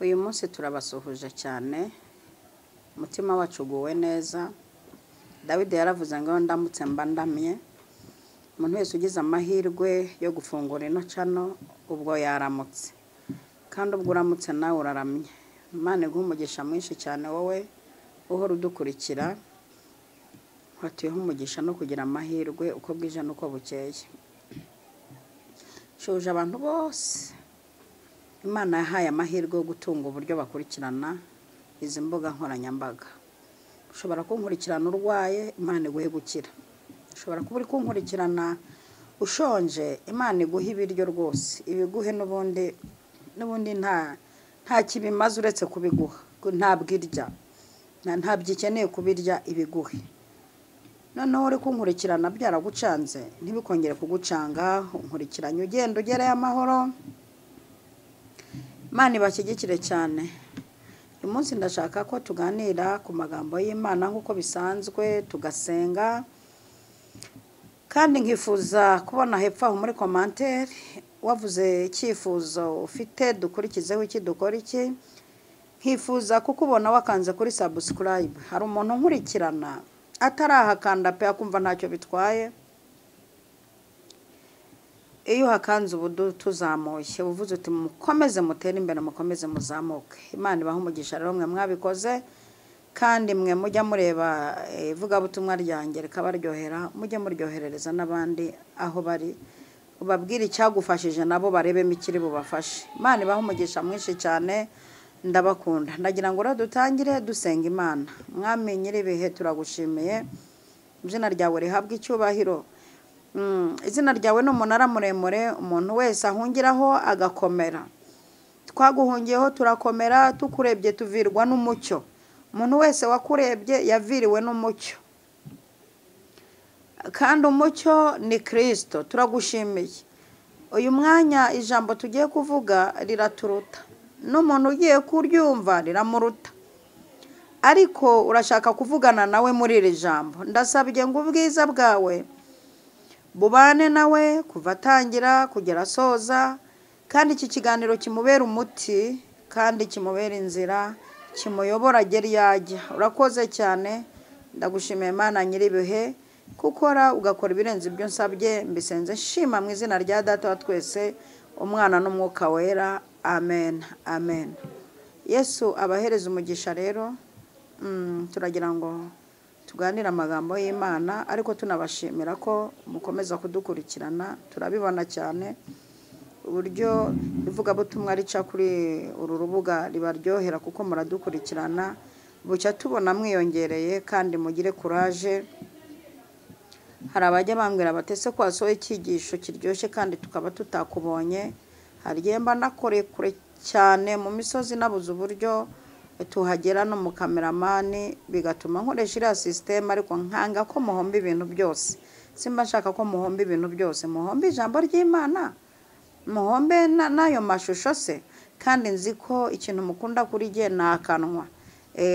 Uyu munsi turabasuhuje cyane, umutima wacu uguwe neza. Dawidi yaravuze ngo ndamutse mba ndamye. Umuntu wese ugize amahirwe yo gufungura ino cano ubwo yaramutse, kandi ubwo uramutse nawe uraramye. Imana iguhe umugisha mwinshi cyane wowe uhora udukurikira, watuyeho umugisha no kugira amahirwe uko bwije n'uko bukeye. Shuje abantu bose Imana yahaye amahirwe yo gutunga uburyo bakurikirana izi mbuga nkoranyambaga. Ushobora kunkurikirana urwaye, Imana iguhe gukira. Ushobora kuba uri kunkurikirana ushonje, Imana iguhe ibiryo rwose, ibiguhe n'ubundi nta kibimaze uretse kubiguha. Ntabwo irya, ntabyo ikeneye kubirya, ibiguhe. Noneho uri kunkurikirana byaragucanze, ntibikongere kugucanga. Unkurikiranye ugenda ugereye amahoro. Imana ibashyigikire cyane. Uyu munsi ndashaka ko tuganira ku magambo y'Imana nk'uko bisanzwe, tugasenga. Kandi nkifuza kubona hepfo aho muri commentaire wavuze icyifuzo ufite dukurikizeho iki, dukora iki. Nkifuza kukubona wakanze kuri subscribe. Hari umuntu nkurikirana atarahakanda pe akumva ntacyo bitwaye. Iyo hakanze ubu tuzamuye uvuze uti mukomeze mutere imbere, mukomeze muzamuke. Imana ibaha umugisha rero mwe mwabikoze, kandi mwe mujya mureba ivugabutumwa ryanjye rikabaryohera, mujye muryoherereza n'abandi aho bari, ubabwire icyagufashije nabo barebemo ikiri bubafashe. Imana ibaha umugisha mwinshi cyane, ndabakunda. Ndagira ngo dutangire dusenga Imana. Mwami nyiribihe turagushimiye, izina ryawe rihabwe icyubahiro. Izina ryawe ni umunara muremure umuntu wese ahungiraho agakomera. Twaguhungiyeho turakomera, tukurebye tuvirwa n'umucyo. Umuntu wese wakurebye yaviriwe n'umucyo, kandi umucyo ni Kristo. Turagushimiye. Uyu mwanya ijambo tugiye kuvuga riraturuta, n'umuntu ugiye kuryumva riramuruta, ariko urashaka kuvugana nawe muri iri jambo. Ndasabye ngo ubwiza bwawe bubane nawe kuva atangira kugera asoza, kandi iki kiganiro kimubera umuti, kandi kimubera inzira, kimuyobora agera iyo ajya. Urakoze cyane, ndagushimiye Imana nyiribihe, kukora ugakora ibirenze ibyo nsabye. Mbisenze nshima mu izina rya Data wa twese, Umwana n'Umwuka wera. Amen, amen. Yesu abahereza umugisha rero. Turagira ngo tuganira amagambo y'Imana, ariko tunabashimira ko mukomeza kudukurikirana. Turabibona cyane uburyo ivugabutumwa rica kuri uru rubuga ribaryohera, kuko muradukurikirana. Bucya tubona mwiyongereye, kandi mugire courage. Hari abajya bambwira batese ko wasohoye icyigisho kiryoshye kandi tukaba tutakubonye. Hari igihe mba nakoreye kure cyane mu misozi nabuze uburyo tuhagera, no mu kameramani, bigatuma nkoresha iriya system, ariko nkanga ko muhomba ibintu byose. Simba nshaka ko muhomba ibintu byose, muhomba ijambo ry'Imana, muhombe n'ayo mashusho se. Kandi nzi ko ikintu mukunda kuri jye ni akanwa.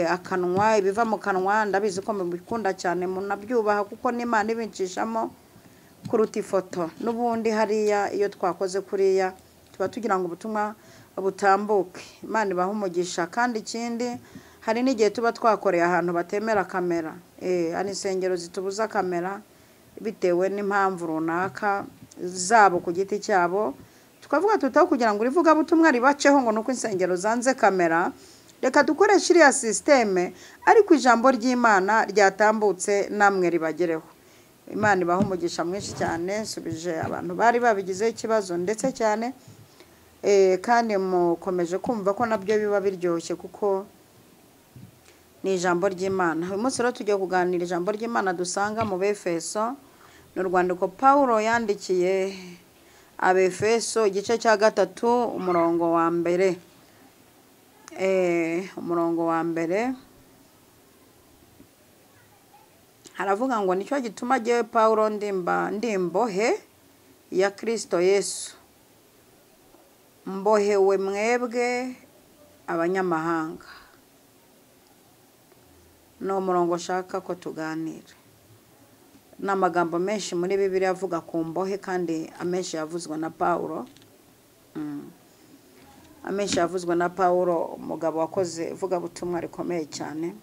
Akanwa, ibiva mu kanwa ndabizi ko mubikunda cyane, munabyubaha, kuko n'Imana ibincishamo kuruta ifoto. N'ubundi hariya iyo twakoze kuriya tuba tugira ngo ubutumwa butambuke. Imana ibaha umugisha. Kandi ikindi, hari n'igihe tuba twakoreye ahantu batemera kamera. Hari insengero zitubuza kamera bitewe n'impamvu runaka zabo ku giti cyabo. Tukavuga tutaho kugira ngo urivugabutumwa ribaceho ngo nuko insengero zanze kamera, reka dukoreshe iriya systeme, ariko ijambo ry'Imana ryatambutse namwe ribagereho. Imana ibaha umugisha mwinshi cyane. Nsubije abantu bari babigizeho ikibazo ndetse cyane, kandi mukomeje kumva ko nabyo biba biryoshye, kuko ni ijambo ry'Imana. Uyu munsi rero tugiye kuganira ijambo ry'Imana dusanga mu Befeso. Ni urwandiko Pawulo yandikiye Abefeso, igice cya 3 umurongo wa mbere. Umurongo wa mbere haravuga ngo nicyo gituma jyewe Pawulo ndimbohe ya Kristo Yesu, mbohewe mwebwe abanyamahanga. Ni umurongo shaka ko tuganira. Ni amagambo menshi muri Bibiliya avuga ku mbohe, kandi amenshi yavuzwe na Pawulo. amenshi yavuzwe na Paulo, umugabo wakoze ivugabutumwa rikomeye cyane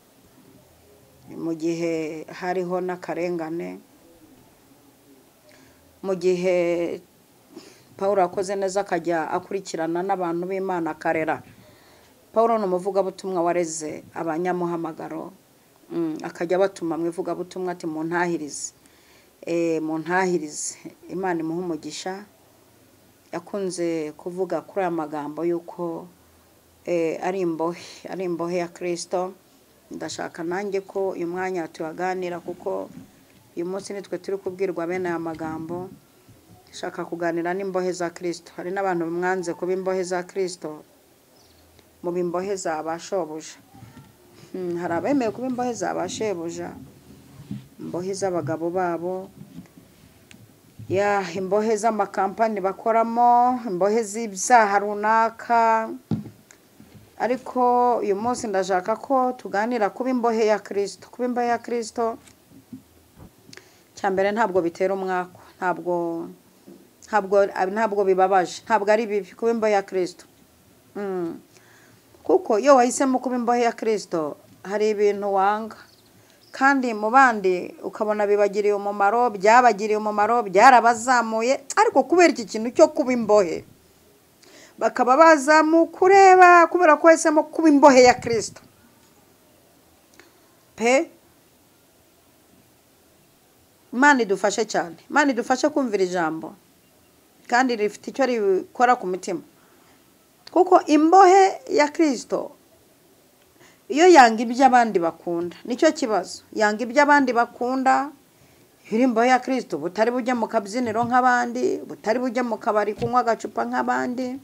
mu gihe hariho n'akarengane, mu gihe Paulo yakoze neza akajya akurikirana n'abantu b'Imana akarera. Paulo ni umuvugabutumwa wareze abanyamuhamagaro, akajya batuma mu ivugabutumwa ati muntahirize, Imana imuha umugisha. Yakunze kuvuga kuri aya magambo yuko ari imbohe ya Kristo. Ndashaka nanjye ko uyu mwanya tuyaganira, kuko uyu munsi nitwe turi kubwirwa bene aya magambo. Shaka kuganira n'imbohe za Kristo. Hari n'abantu bamwanze kuba imbohe za Kristo, mu bimbohe za bashobuja. Hari abemeye kuba imbohe za bashebuja, imbohe z'abagabo babo, imbohe z'amakampani bakoramo, imbohe z'ibyaha runaka. Ariko uyu munsi ndashaka ko tuganira kuba imbohe ya Kristo. Kuba imbohe ya Kristo cyambere ntabwo bitera umwako, ntabwo bibabaje, ntabwo ari bibi kuba imbohe ya Kristo. Kuko iyo wahisemo kuba imbohe ya Kristo hari ibintu wanga, kandi mu bandi ukabona bibagiriye umumaro, byabagiriye umumaro, byarabazamuye, ariko kubera iki kintu cyo kuba imbohe bakaba bazamuka ureba, kubera ko wahisemo kuba imbohe ya Kristo. Imana idufashe cyane, Imana idufashe kumvira ijambo kandi rifite icyo rikora ku mutima. Kuko imbohe ya Kristo iyo yanga ibyo abandi bakunda, nicyo kibazo. Yanga ibyo abandi bakunda. Iri imbohe ya Kristo butari bujya mu kabyiniro nk'abandi, butari bujya mu kabari kunywa agacupa nk'abandi.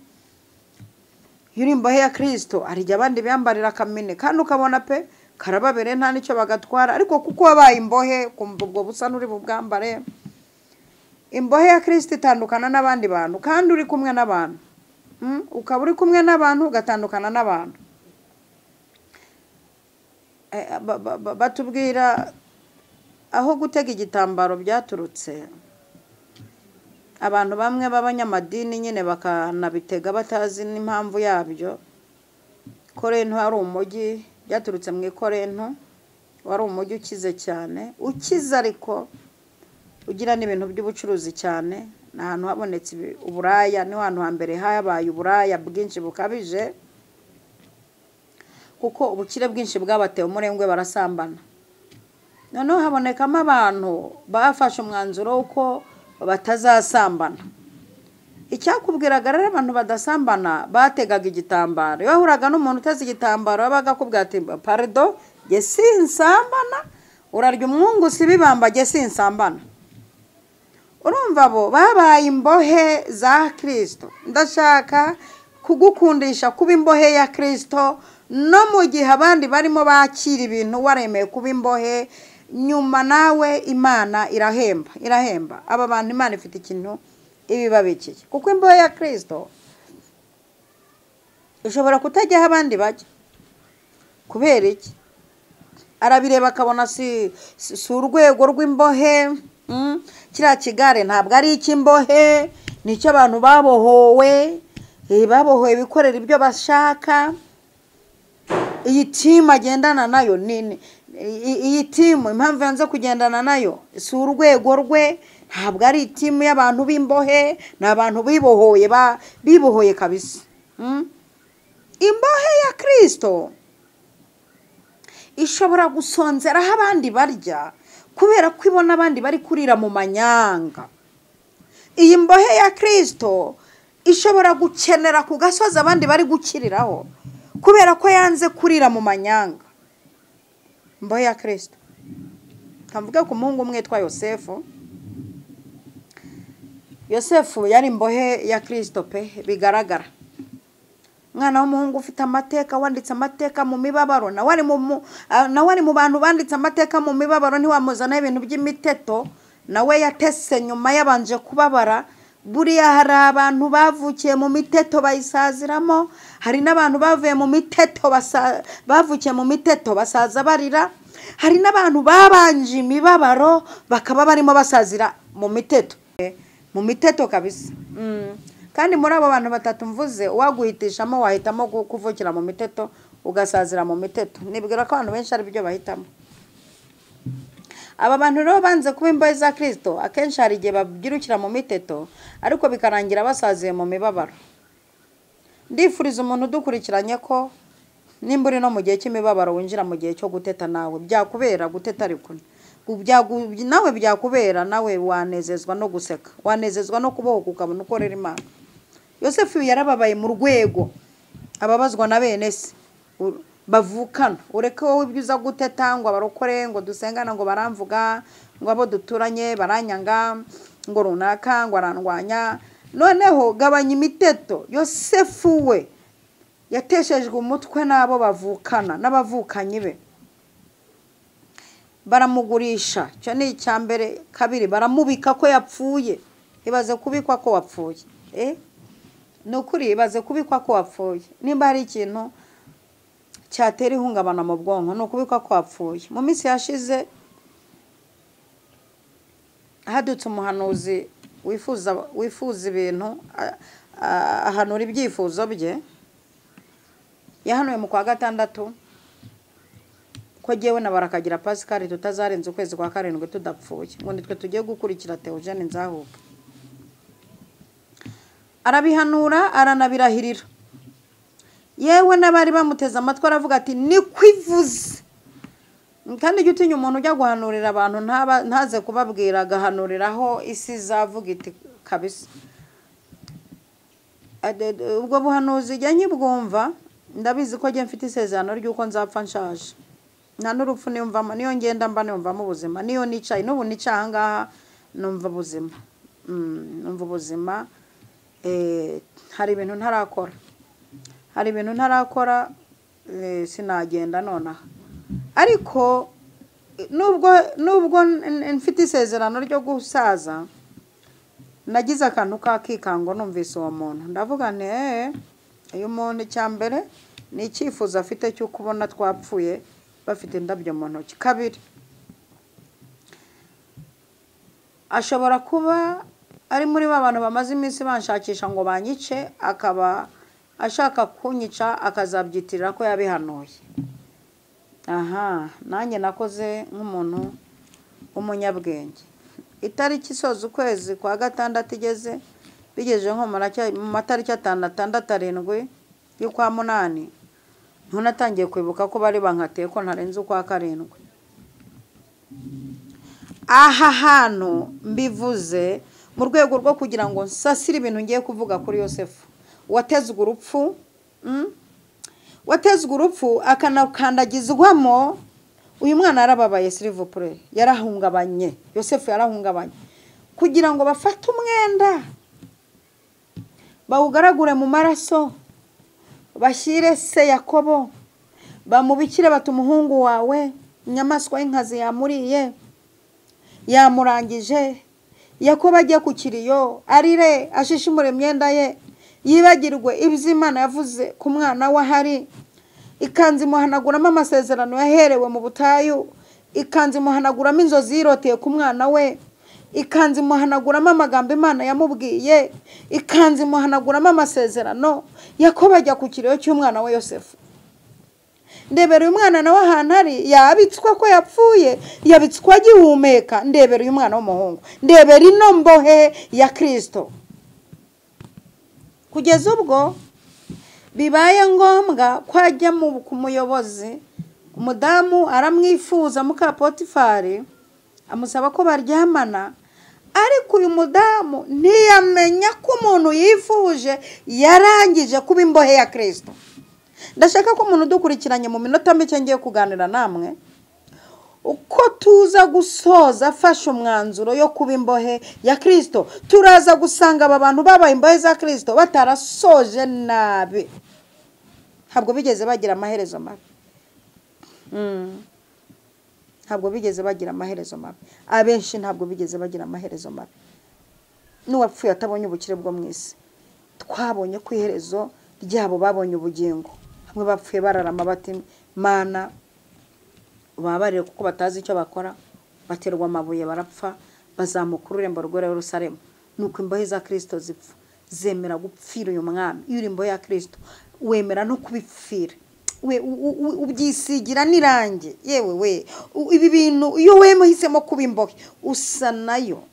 Iri imbohe ya Kristo hari igihe abandi biyambarira akamene kandi ukabona pe karababere nta nicyo bagatwara, ariko kuko wabaye imbohe kumva ubwo busa n'uri bubwambare. Imbohe ya Kristo itandukana n'abandi bantu, kandi uri kumwe n'abantu, ukaba uri kumwe n'abantu ugatandukana n'abantu. Batubwira aho gutega igitambaro byaturutse. Abantu bamwe b'abanyamadini nyine bakanabitega batazi n'impamvu yabyo. Korinto hari umujyi, byaturutse mu Korinto, wari umujyi ukize cyane, ukize ariko ugira n'ibintu by'ubucuruzi cyane. Ni ahantu habonetse uburaya, ni ahantu hambere habaye uburaya bwinshi bukabije, kuko ubukire bwinshi bwabatewe umurengwe barasambana. Noneho habonekamo abantu bafashe umwanzuro uko batazasambana. Icyakubwiraga rero abantu badasambana bategaga igitambaro. Iyo wahuraga n'umuntu uteze igitambaro yabaga akubwira ati pardon, jye sinsambana, urarya umwungu sibibamba, jye sinsambana. Urumva bo babaye imbohe za Kristo. Ndashaka kugukundisha kuba imbohe ya Kristo, no mu gihe abandi barimo bakira ibintu waremeye kuba imbohe, nyuma nawe Imana irahemba. Aba bantu Imana ifite ikintu ibibabikiye, kuko imbohe ya Kristo ishobora kutajya aho abandi bajya. Kubera iki? Arabireba akabona si urwego rw'imbohe. Kiriya kigare ntabwo ari icy'imbohe, ni icy'abantu babohowe, bikorera ibyo bashaka. Iyi timu agendana nayo nini, iyi timu impamvu yanze kugendana nayo si urwego rwe, ntabwo ari timu y'abantu b'imbohe, ni abantu bibohoye kabisa. Imbohe ya Kristo ishobora gusonzera aho abandi barya, kubera ko ibona abandi bari kurira mu manyanga. Iyi mbohe ya Kristo ishobora gukenera ku gasozi abandi bari gukiriraho, kubera ko yanze kurira mu manyanga. Imbohe ya Kristo. Kamvuga ku muhungu umwe witwa Yosefu. Yosefu yari imbohe ya Kristo pe, bigaragara. Mwana w'umuhungu ufite amateka, wanditse amateka mu mibabaro, na wari mu bantu banditse amateka mu mibabaro. Ntiwamuzana ibintu by'imiteto, nawe yatese nyuma yabanje kubabara. Buriya hari abantu bavukiye mu miteto bayisaziramo, hari n'abantu bavuye mu miteto bavukiye mu miteto basaza barira, hari n'abantu babanje imibabaro bakaba barimo basazira mu miteto kabisa. kandi muri abo bantu batatu mvuze waguhitishamo wahitamo kuvukira mu miteto ugasazira mu miteto. Nibwira ko abantu benshi ari byo bahitamo. Aba bantu rero banze kuba imbohe za Kristo akenshi hari igihe babyirukira mu miteto ariko bikarangira basaziye mu mibabaro. Ndifuriza umuntu dukurikiranye ko nimba uri no mu gihe cy'imibabaro winjira mu gihe cyo guteta nawe byakubera guteta ariko nawe byakubera nawe wanezezwa no guseka, wanezezwa no kubohoka ukabona ukorera Imana. Yosefu yarababaye mu rwego ababazwa na bene se bavukana. Ureke wowe ibyiza guteta ngo abarokore ngo dusengana ngo baramvuga ngo abo duturanye baranyanga ngo runaka ngo arandwanya. Noneho gabanya imiteto. Yosefu we yateshejwe umutwe n'abo bavukana n'abavukanyi be, baramugurisha. Cyo ni icyambere. Kabiri baramubika ko yapfuye. Ibaze kubikwa ko wapfuye. Nukuri ibaze kubikwa ko wapfuye. Nimba hari ikintu cyatera ihungabana mu bwonko no kubikwa ko wapfuye. Mu minsi yashize hadutse umuhanuzi wifuza ibintu ahanura ibyifuzo bye. Yahanuye mu kwa gatandatu ko jewe na Barakagira Pascal tutazarenza ukwezi kwa karindwi tudapfuye, ngo nitwe tugiye gukurikira Theogene Nzahuka. Arabihanura aranabirahirira. Yewe n'abari bamuteza amatwi aravuga ati ni kwivuze. Kandi ijya utinya umuntu ujya guhanurira abantu ntaze kubabwira agahanuriraho isi zavuga iti kabisa. Ubwo buhanuzi jya nyibwumva ndabizi ko jye mfite isezerano ry'uko nzapfa nshaje. Nta n'urupfu niyumvamo, niyo ngenda mba niyumvamo ubuzima, niyo nicaye n'ubu nicaye ngaha numva ubuzima. Numva ubuzima. Hari ibintu ntarakora sinagenda nonaha. Ariko nubwo mfite isezerano ryo gusaza nagize akantu kakikango numvise uwo muntu ndavuga nti uyu muntu cyambere ni icyifuzo afite cyo kubona twapfuye bafite indabyo mu ntoki. Kabiri ashobora kuba ari muri abantu bamaze iminsi banshakisha ngo banyice, akaba ashaka kunyica akazabyitirira ko yabihanuye. Nanjye nakoze nk'umuntu w'umunyabwenge. Itariki isoza ukwezi kwa gatandatu igeze bigeje nko mu matariki 6 y'ukwa munani natangiye kwibuka ko bari bankatiye ko ntarenze ukwa karindwi. Aha hantu mbivuze mu rwego rwo kugira ngo nsasire ibintu ngiye kuvuga kuri Yosefu watezwe urupfu akanakandagizwamo. Uyu mwana yarababaye silivupure, yarahungabanye. Yosefu yarahungabanye kugira ngo bafate umwenda bawugaragure mu maraso bashyire se Yakobo bamubikire bati umuhungu wawe inyamaswa y'inkazi yamuriye yamurangije. Yakobo ajya ku kiriyo arire ashishimure imyenda ye yibagirwe iby'Imana yavuze ku mwana we ahari. Ikanzi muhanaguramo amasezerano yaherewe mu butayu, ikanzi muhanaguramo inzozi yiroteye ku mwana we, ikanzi muhanaguramo amagambo Imana yamubwiye, ikanzi muhanaguramo amasezerano. Yakobo ajya ku kiriyo cy'umwana we Yosefu. Ndebera uyu mwana nawe ahantu ari yabitswa ko yapfuye, yabitswa agihumeka. Ndebera uyu mwana w'umuhungu, ndebera ino mbohe ya Kristo. Kugeza ubwo bibaye ngombwa ko ajya ku muyobozi, umudamu aramwifuza muka Potifari amusaba ko baryamana, ariko uyu mudamu ntiyamenya ko umuntu yifuje yarangije kuba imbohe ya Kristo. Ndashaka ko umuntu dukurikiranye mu minota mike ngiye kuganira namwe uko tuza gusoza afashe umwanzuro yo kuba imbohe ya Kristo. Turaza gusanga aba bantu babaye imbohe za Kristo batarasoje nabi, ntabwo bigeze bagira amaherezo mabi. Ntabwo bigeze bagira amaherezo mabi. Abenshi ntabwo bigeze bagira amaherezo mabi. N'uwapfuye atabonye ubukire bwo mu isi, twabonye ku iherezo ryabo babonye ubugingo. Hamwe bapfuye bararama bati Mana babarire kuko batazi icyo bakora, baterwa amabuye barapfa, bazamuka ururembo rw'Yerusalemu. Nuko imbohe za Kristo zipfa zemera gupfira uyu mwami. Iyo uri imbohe ya Kristo wemera no kubipfira, we ubyisigira n'irange. Yewe we ibi bintu iyo wemuhisemo kuba imbohe usa nayo,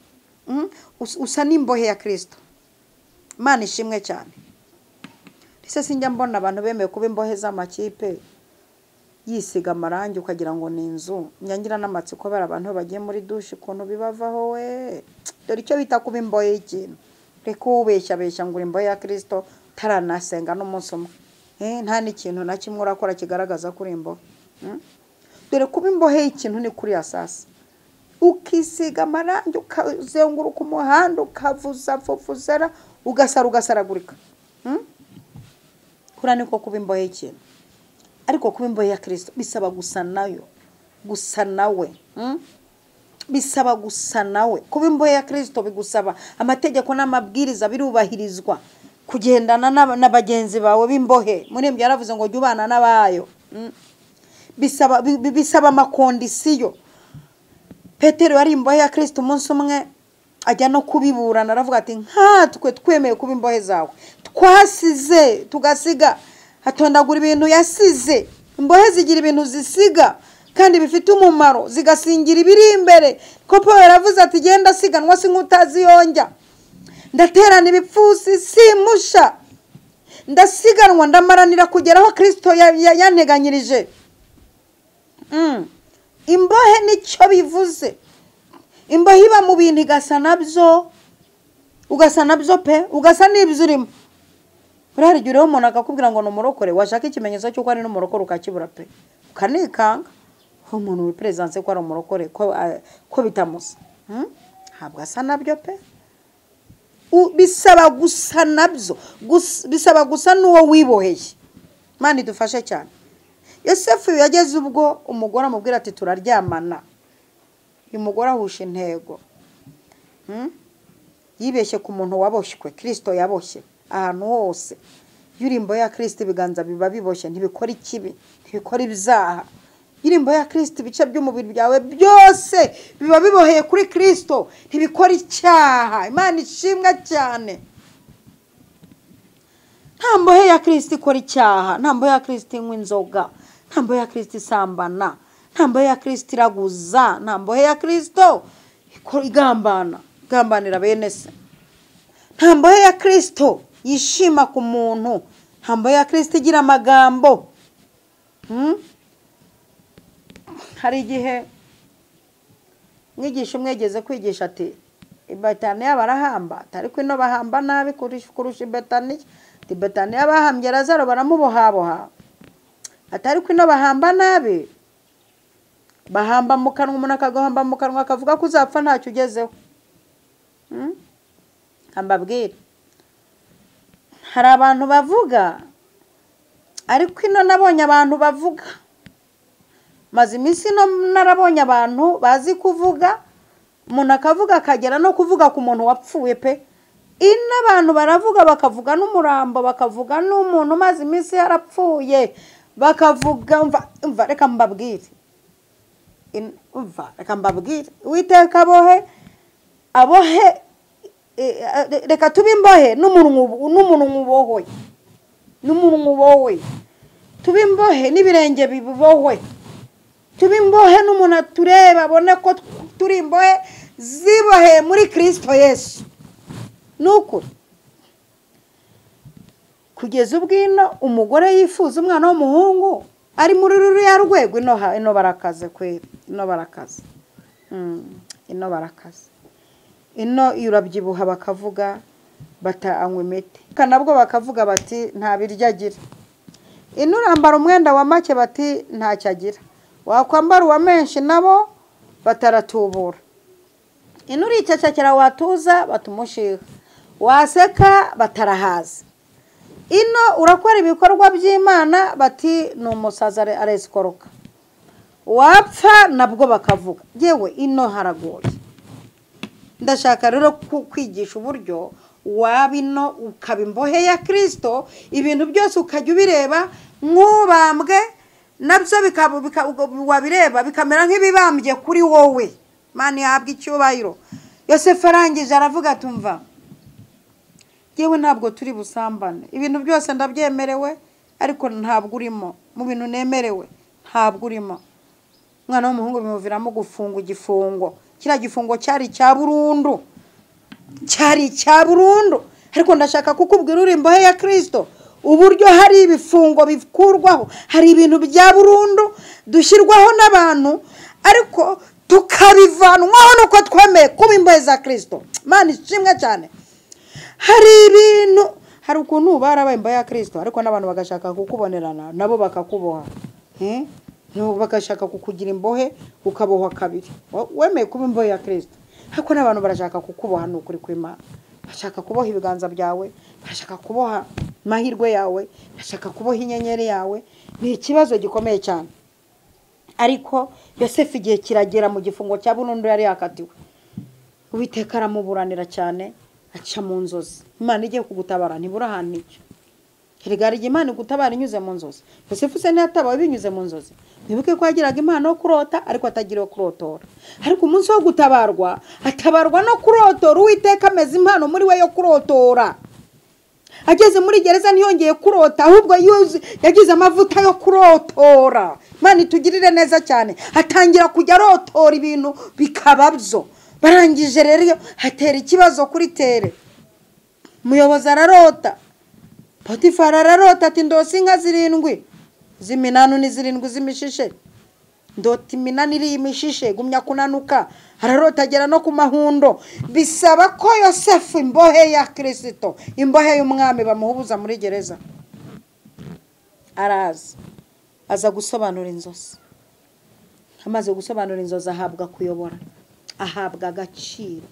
usa n'imbohe ya Kristo. Imana ishimwe cyane. Ese sinjya mbona abantu bemeye kuba imbohe z'amakipe yisiga amarangi ukagira ngo ni inzu. Nyangira n'amatsiko bara abantu bagiye muri douche ukuntu bibavaho we. Dore icyo bita kuba imbohe y'ikintu. Reka ubeshya ngo uri imbohe ya Kristo taranasenga n'umunsi umwe. Nta n'ikintu na kimwe urakora kigaragaza kuri imbohe. Dore kuba imbohe y'ikintu ni kuri asasi. Ukisiga amarangi ukazenguruka umuhanda ukavuza fufuzera ugasaragurika. Kura niko kuba imbohe y'ikintu. Ariko kuba imbohe ya Kristo bisaba gusa nayo, gusa nawe. Bisaba gusa nawe. Kuba imbohe ya Kristo bigusaba amategeko n'amabwiriza birubahirizwa, kugendana n'abagenzi bawe b'imbohe. Muri ibyo yaravuze ngo jyubana n'abayo. Bisaba amakondisiyo. Petero yari imbohe ya Kristo umunsi umwe ajya no kubiburana aravuga ati nkatwe twemeye kuba imbohe zawe twasize tugasiga hatondagura ibintu yasize. Imbohe zigira ibintu zisiga kandi bifite umumaro, zigasingira ibiri imbere. Ko Paulo yaravuze ati genda siganwa sinkutazi yonjya, ndaterana ibipfusi simusha, ndasiganwa ndamaranira kugeraho Kristo yanteganyirije. Imbohe nicyo bivuze. Imbohe iba mu bintu igasa nabyo, ugasa nabyo pe, ugasa n'ibyo urimo. Urahari gireho umuntu akakubwira ngo numurokore, washaka ikimenyetso cy'uko ari numurokore ukakibura pe, ukanikanga. Umuntu wipresence ko ari umurokore ko bitamusa. Ntabwo asa nabyo pe. Bisaba gusa nabyo, bisaba gusa n'uwo wiboheye. Mani dufashe cyane. Yosefu yageze ubwo umugore amubwira ati turaryamana. Uyu mugore ahusha intego. Yibeshye ku muntu waboshywe, Kristo yaboshye ahantu hose. Yurimbo ya Kristo ibiganza biba biboshye, ntibikora ikibi, ntibikora ibizaha. Yurimbo ya Kristo ibice by'umubiri byawe byose biba biboheye kuri Kristo, ntibikora icyaha. Imana ishimwe cyane. Nta mbohe ya Kristo ikora icyaha, nta mbohe ya Kristo inywa inzoga, nta mbohe ya Kristo isambana, nta mbohe ya Kristo iraguza, nta mbohe ya Kristo igambanira bene se. Nta mbohe ya Kristo yishima ku muntu, nta mbohe ya Kristo igira amagambo. Hari igihe mwigisha umwegeze kwigisha ati Betaniya barahamba, ariko ino bahamba nabi kurusha Betaniya. Betaniya bahambye Lazaro baramubohaboha, ariko ino bahamba nabi. Bahamba mu kanwa, umuntu akagahamba mu kanwa akavuga ko uzapfa ntacyo ugezeho. Ambabwira hari abantu bavuga, ariko ino nabonye abantu bavuga. Maze iminsi no narabonye abantu bazi kuvuga, umuntu akavuga akagera no kuvuga ku muntu wapfuye pe. Ino abantu baravuga bakavuga n'umurambo, bakavuga n'umuntu maze iminsi yarapfuye, bakavuga umva reka mbabwire. Reka mbabwire Uwiteka abohe reka tube imbohe n'umuntu ubohoye, tube imbohe n'ibirenge bibohoye, tube imbohe n'umuntu atureba abone ko turi imbohe ziboheye muri Kristo Yesu. Nuko kugeza ubwino umugore yifuza umwana w'umuhungu ari muri ruriya rwego. Ino barakaze kwera, ino barakaze. Ino barakaze. Ino urabyibuha bakavuga batanywa imiti, kanabwo bakavuga bati nta birya agira. Ino urambara umwenda wa make bati ntacyo agira, wakwambara uwa menshi nabo bataratubura. Ino uricecekera watuza batumushiha, waseka batarahaza. Ino urakora ibikorwa by'Imana bati n'umusaza aresikoroka, wapfa nabwo bakavuga. Yewe ino haragoye. Ndashaka rero kwigisha uburyo wabino ukaba imbohe ya Kristo, ibintu byose ukajya ubireba nk'ubambwe nabyo wabireba bikamera nk'ibibambye kuri wowe. Mani yahabwa icyubahiro. Yosefu arangije aravuga tumva yewe ntabwo turi busambane, ibintu byose ndabyemerewe ariko ntabwo urimo, mu bintu nemerewe ntabwo urimo. Umwana w'umuhungu bimuviramo gufunga igifungo, kiriya gifungo cyari cya burundu, ariko ndashaka kukubwira uri imbohe ya Kristo uburyo hari ibifungo bikurwaho, hari ibintu bya burundu dushyirwaho n'abantu ariko tukabivanwaho nuko twemeye kuba imbohe za Kristo. Mana ishimwe cyane. Hari ibintu, hari ukuntu barabaye imbohe ya Kristo ariko n'abantu bagashaka kukubonerana nabo bakakuboha, bagashaka kukugira imbohe ukabohwa kabiri. Wemeye kuba imbohe ya Kristo ariko n'abantu barashaka kukuboha n'ukuri kw'Imana, bashaka kuboha ibiganza byawe, bashaka kuboha mahirwe yawe, bashaka kuboha inyenyeri yawe. Ni ikibazo gikomeye cyane. Ariko Yosefu igihe kiragera mu gifungo cya burundu yari yakatiwe, Uwiteka aramuburanira cyane, aca mu nzozi. Imana igiye kugutabara ntibura ahantu icyo. Herigara Imana gutabara inyuze mu nzozi. Yosefu se ntiyatabawe binyuze mu nzozi. Nibuke ko yagiraga impano yo kurota ariko atagira kurotora. Ariko umunsi wo gutabarwa atabarwa no kurotora. Uwiteka ameze impano muri we yo kurotora. Ageze muri gereza ntiyongeye kurota, ahubwo yagize amavuta yo kurotora. Imana itugirire neza cyane. Atangira kujya arotora ibintu bikababyo. Barangije rero hatera ikibazo kuri tere. Umuyobozi ararota, Potifari ararota ati ndose inka 7 z'iminanu ni 7 z'imishishe, ndota iminani iri imishishe gumya kunanuka. Ararota agera no ku mahundo. Bisaba ko Yosefu imbohe ya Kristo, imbohe y'umwami bamuhubuza muri gereza. Araza aza gusobanura inzozi. Amaze gusobanura inzozi ahabwa kuyobora, ahabwa agaciro,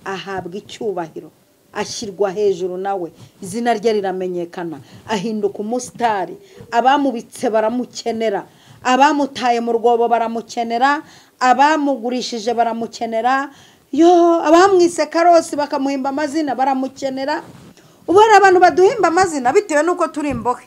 ahabwa icyubahiro, ashyirwa hejuru nawe, izina rye riramenyekana, ahinduka umusitari. Abamubitse baramukenera, abamutaye mu rwobo baramukenera, abamugurishije baramukenera, abamwise Karosi bakamuhimba amazina baramukenera. Ubara abantu baduhimba amazina bitewe nuko turi imbohe.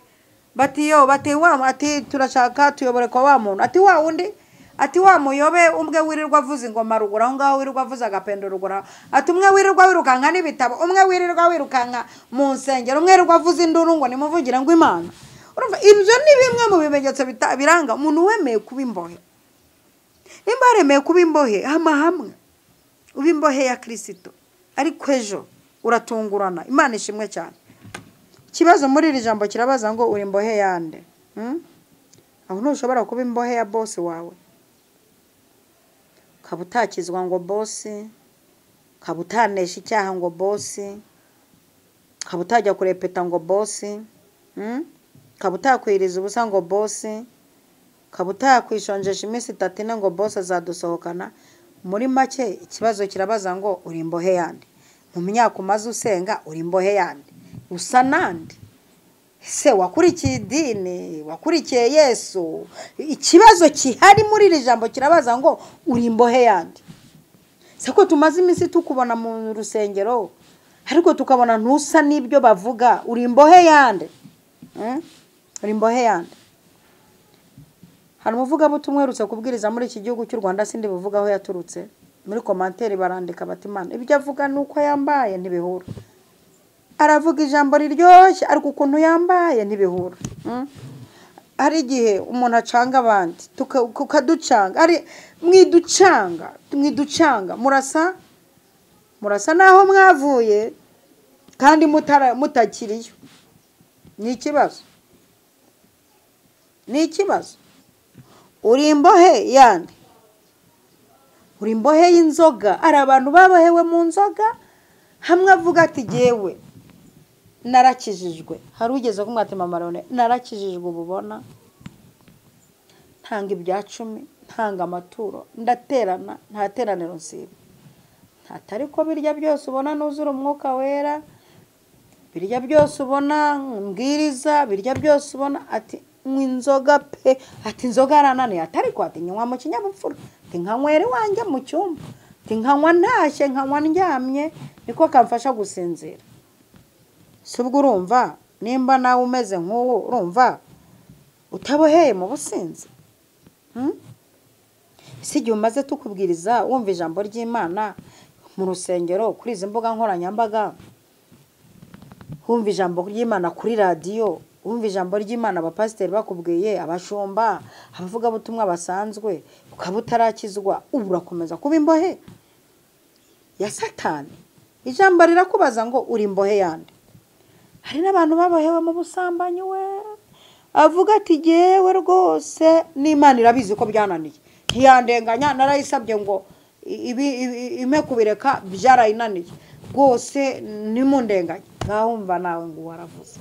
Bati ati turashaka tuyobore kwa wa muntu, ati wa wundi, ati wa muyobe umwe wirirwa avuza ingoma rugura aho ngaho, wirirwa avuza agapendo rugura, ati umwe wirirwa wirukanka n'ibitabo, umwe wirirwa wirukanka mu nsengero, umwe wirirwa avuza induru ngo nimuvugira ngo Imana. Urumva ibyo ni bimwe mu bimenyetso biranga umuntu wemeye kuba imbohe. Nimba remeye kuba imbohe hamwe uba imbohe ya Kristo, ariko ejo uratungurana. Imana ishimwe cyane. Ikibazo muri iri jambo kirabaza ngo uri imbohe yande? Aho ntushobora kuba imbohe ya boss wawe, kabutakizwa ngo boss, kabutanesha icyaha ngo boss, kabutajya kurepeta ngo boss, kabutakwiriza ubusa ngo boss, kabutakwishonjesha iminsi 3 ngo boss azadusohokana. Muri make ikibazo kirabaza ngo uri imbohe yande? Mu myaka umaze usenga uri imbohe yande? Usa nande? Se wakurikiye idini, wakurikiye Yesu? Ikibazo kihari muri iri jambo kirabaza ngo uri imbohe yande? Sako tumaze iminsi tukubona mu rusengero ariko tukabona ntusa n'ibyo bavuga. Uri imbohe yande? Uri imbohe yande? Hari umuvuga butumwe rutse kubwiriza muri iki gihugu cy'u Rwanda, sindi buvuga aho yaturutse. Muri commentaire barandika bati Imana ibyo avuga nuko yambaye ntibihura. Aravuga ijambo riryoshye ariko ukuntu yambaye ntibihura. Hari igihe umuntu acanga abandi tukaducanga, ari mwiducanga murasa naho mwavuye kandi mutakiriyo. Ni ikibazo. Uri imbohe yande? Uri imbohe y'inzoga. Ari abantu babohewe mu nzoga, hamwe avuga ati jewe narakijijwe. Hari ugeze kumwatima Marone, narakijijwe ububona, ntanga ibya 10, ntanga amaturo, ndaterana, nta teraniro nsiba. Ntatari ko birya byose ubona nuzura umwuka wera, birya byose ubona mbwiriza, birya byose ubona ati inzoga pe, ati inzoga arananiye. Atari ko ati nywa mu kinyabupfura, ati nkanywere wanjye mu cyumba, ati nkanywa ntashye, nkanywa ndyamye, niko kamfasha gusinzira. Subwo urumva nimba nawe umeze nk'uwo, urumva utaboheye mu businzi? Isi igihe umaze tukubwiriza wumva ijambo ry'Imana mu rusengero kuri izi mbuga nkoranyambaga, humva ijambo ry'Imana kuri radio, humva ijambo ry'Imana abapasiteri bakubwiye, abashumba, abavuga butumwa basanzwe, ukaba utarakizwa, urakomeza kuba imbohe ya Satani. Ijambo rirakubaza ngo uri imbohe yande. Hari n'abantu babohewe mu busambanyi we, avuga ati jewe rwose n'Imana irabizi ko byananiye, ntiyandenganya, narayisabye ngo ime kubireka byarayinaniye rwose nimundenganya. Ngahumva nawe ngo waravuze,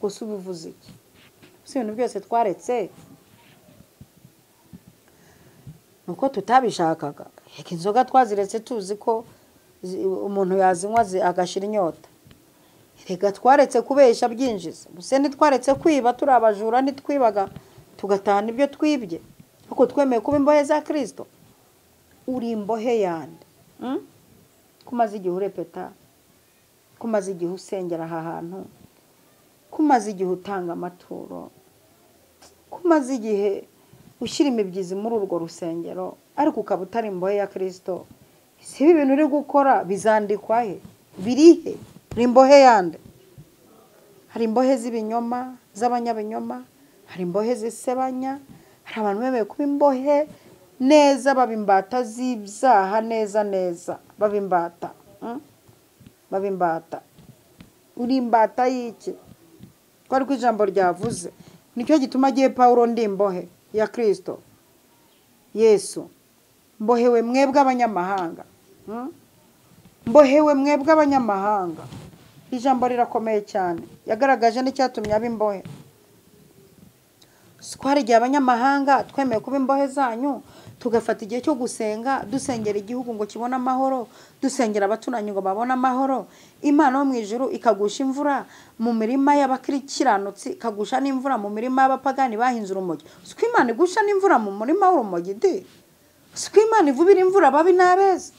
gusa ubivuze iki? Ibintu byose twaretse nuko tutabishakaga. Reka inzoga twaziretse tuzi ko umuntu yazinywa agashira inyota. Reka twaretse kubesha byinjiza, gusa ntitwaretse kwiba, turi abajura ntitwibaga tugatahana ibyo twibye, kuko twemeye kuba imbohe za Kristo. Uri imbohe yande. Kumaze igihe urepeta, kumaze igihe usengera aha hantu, kumaze igihe utanga amaturo, kumaze igihe ushyira imibyizi muri urwo rusengero, ariko ukaba utari imbohe ya Kristo. Si ibi bintu uri gukora bizandikwa he? Birihe? Uri imbohe yande. Hari imbohe z'ibinyoma, z'abanyabinyoma, hari imbohe zisebanya, hari abantu bemeye kuba imbohe neza, babimbata z'ibyaha neza babimbata. Babimbata. Uri imbata y'iki? Ko ariko ijambo ryavuze. Nicyo gituma agiye Paulo ndi imbohe ya Kristo Yesu. Mbohewe mwebwe abanyamahanga. Mbohewe mwebwe abanyamahanga. Ijambo rirakomeye cyane. Yagaragaje n'icyatumye abimbohe. Twari igihe abanyamahanga twemeye kuba imbohe zanyu, tugafata igihe cyo gusenga, dusengera igihugu ngo kibone amahoro, dusengera abatunanye ngo babone amahoro. Imana yo mu ijuru ikagusha imvura mu mirima y'abakiranutsi, ikagusha n'imvura mu mirima y'abapagani bahinze urumogi. Siko Imana igusha n'imvura mu murima w'urumogi de? Siko Imana ivubira imvura babi n'abeza?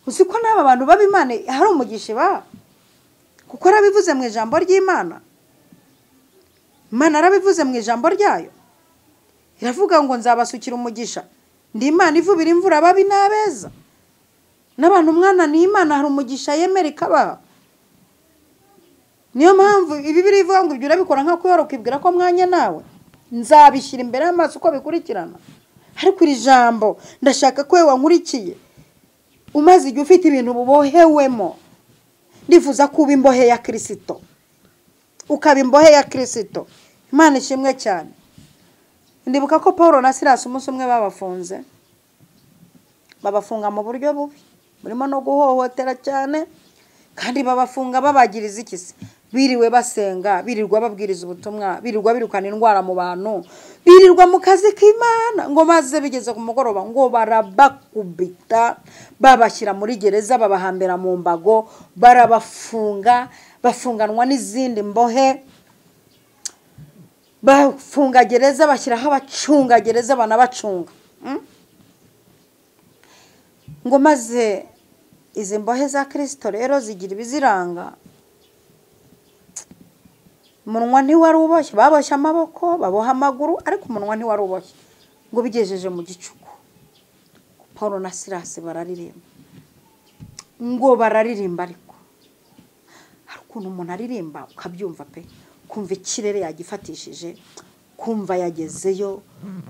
Usiko n'aba bantu babi Imana hari umugisha ba? Kuko arabivuze mu ijambo ry'Imana. Imana arabivuze mu ijambo ryayo. Iravuga ngo nzabasukira umugisha. Ndi Imana ivubira imvura babi n'abeza. N'abantu mwana ni Imana hari umugisha yemera ikabaha. Niyo mpamvu Bibiliya ivuga ngo ibyo urabikora nka kuyora ukibwira ko mwanya nawe. Nzabishyira imbere y'amaso uko bikurikirana. Ariko iri jambo ndashaka ko wankurikiye, umaze igihe ufite ibintu bubohewemo, ndifuza kuba imbohe ya Kristo. Ukaba imbohe ya Kristo. Imana ishimwe cyane. Ndibuka ko Paulo na Silas umunsi umwe babafunze, babafunga mu buryo bubi, burimo no guhohotera cyane, kandi babafunga babagiriza ikisi. Biriwe basenga, birirwa babwiriza ubutumwa, birirwa birukana indwara mu bantu, birirwa mu kazi k'Imana, ngo maze bigeze ku mugoroba ngo barabakubita, babashyira muri gereza, babahambira mu mbago, barabafunga, bafunganwa n'izindi mbohe. Bafunga gereza, bashyiraho abacunga gereza banabacunga. Ngo maze izi mbohe za Kristo rero zigira ibiziranga. Umunwa ntiwari uboshye, baboshye amaboko, baboha amaguru, ariko umunwa ntiwari uboshye. Ngo bigejeje mu gicuku, Paulo na Silas bararirimba. Ngo bararirimba, ariko hari ukuntu umuntu aririmba ukabyumva pe, kumva ikirere yagifatishije, kumva yagezeyo,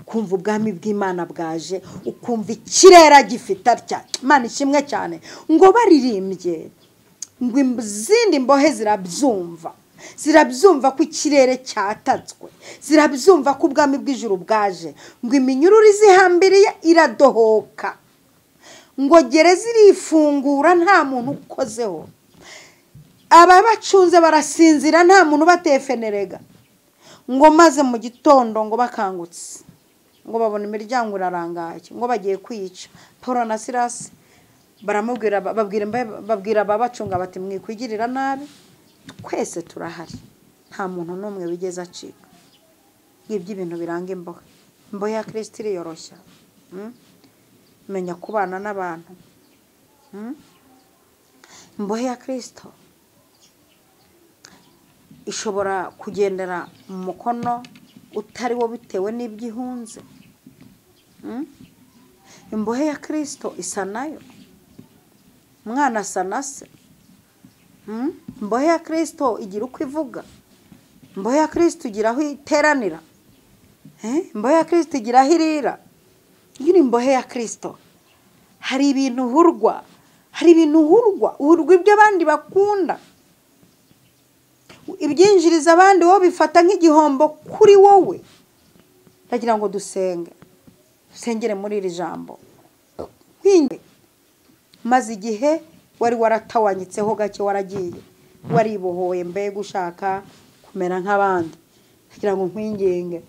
kumva ubwami bw'Imana bwaje, ukumva ikirere agifite atya. Imana ishimwe cyane. Ngo baririmbye, ngo izindi mbohe zirabyumva. Zirabyumva ko ikirere cyatatswe, zirabyumva ko ubwami bw'ijuru bwaje. Ngo iminyururu izihambiriye iradohoka, ngo gereza irifungura nta muntu ukozeho. Aba bacunze barasinzira nta muntu batefenerega. Ngo maze mu gitondo ngo bakangutse, ngo babona imiryango irarangaye, ngo bagiye kwica Paulo na Silas. Baramubwira, babwira ababacunga bati mwikwigirira nabi, twese turahari, nta muntu n'umwe wigeze acika. Ngibyo ibintu biranga imbohe. Imbohe ya Kristo iriyoroshya. Menya kubana n'abantu. Imbohe ya Kristo ishobora kugendera mu mukono utari wo bitewe n'ibyihunze. Imbohe ya Kristo isa nayo. Umwana asa na se. imbohe ya Kristo igira uko ivuga, imbohe ya Kristo igira aho iteranira, imbohe ya Kristo igira aho irira. Iyo uri imbohe ya Kristo hari ibintu uhurwa, uhurwa ibyo abandi bakunda, ibyinjiriza abandi wowe bifata nk'igihombo kuri wowe. Ndagira ngo dusengere muri iri jambo. Maze igihe wari waratawanyitseho gake, waragiye waribohoye mbega ushaka kumera nk'abandi. Ndagira ngo nkwinginge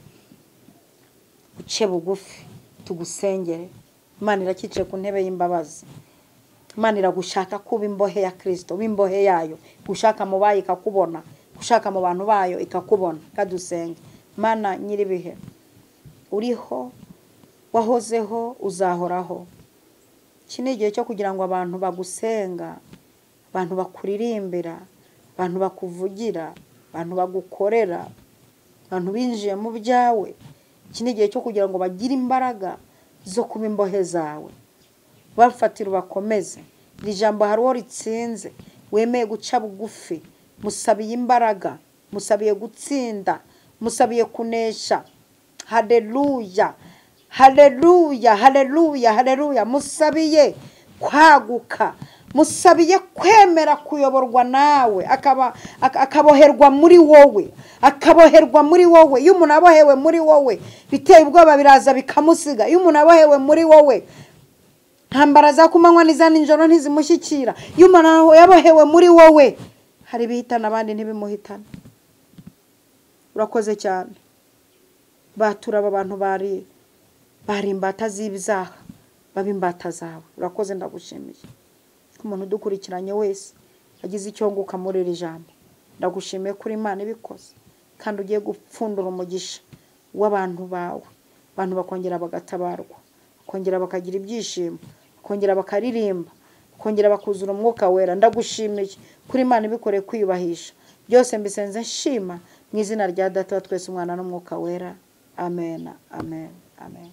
uce bugufi tugusengere. Imana irakicaye ku ntebe y'imbabazi. Imana iragushaka kuba imbohe ya Kristo, imbohe yayo, gushaka mu bayo ikakubona, gushaka mu bantu bayo ikakubona. Kadusenge. Mana nyiribihe, uriho, wahozeho, uzahoraho. Iki ni igihe cyo kugira ngo abantu bagusenga, abantu bakuririmbira, abantu bakuvugira, abantu bagukorera, abantu binjiye mu byawe. Iki ni igihe cyo kugira ngo bagire imbaraga zo kuba imbohe zawe. Bafatira bakomeze. Iri jambo hari uwo ritsinze, wemeye guca bugufi, musabiye imbaraga, musabiye gutsinda, musabiye kunesha. Haleluya, haleluya, haleluya, haleluya. Musabiye kwaguka, musabiye kwemera kuyoborwa nawe, akaboherwa muri wowe, akaboherwa muri wowe. Iyo umuntu abohewe muri wowe, biteye ubwoba biraza bikamusiga. Iyo umuntu abohewe muri wowe, ntambara za kumanywa n'iza nijoro ntizimushyikira. Iyo umuntu yabohewe muri wowe, hari bihitana abandi ntibimuhitana. Urakoze cyane. Batura aba bantu bari imbata z'ibyaha, baba imbata zawe. Urakoze, ndagushimiye. Umuntu udukurikiranye wese agize icyo nguka muri iri jambo, ndagushimiye kuri Imana ibikoze, kandi ugiye gupfundura umugisha w'abantu bawe. Abantu bakongera bagatabarwa, bakongera bakagira ibyishimo, bakongera bakaririmba, bakongera bakuzura umwuka wera. Ndagushimiye kuri Imana ibikore kwiyubahisha. Byose mbisenze nshima mu izina rya Data wa twese, Umwana n'Umwuka wera. Amen, amen, amen.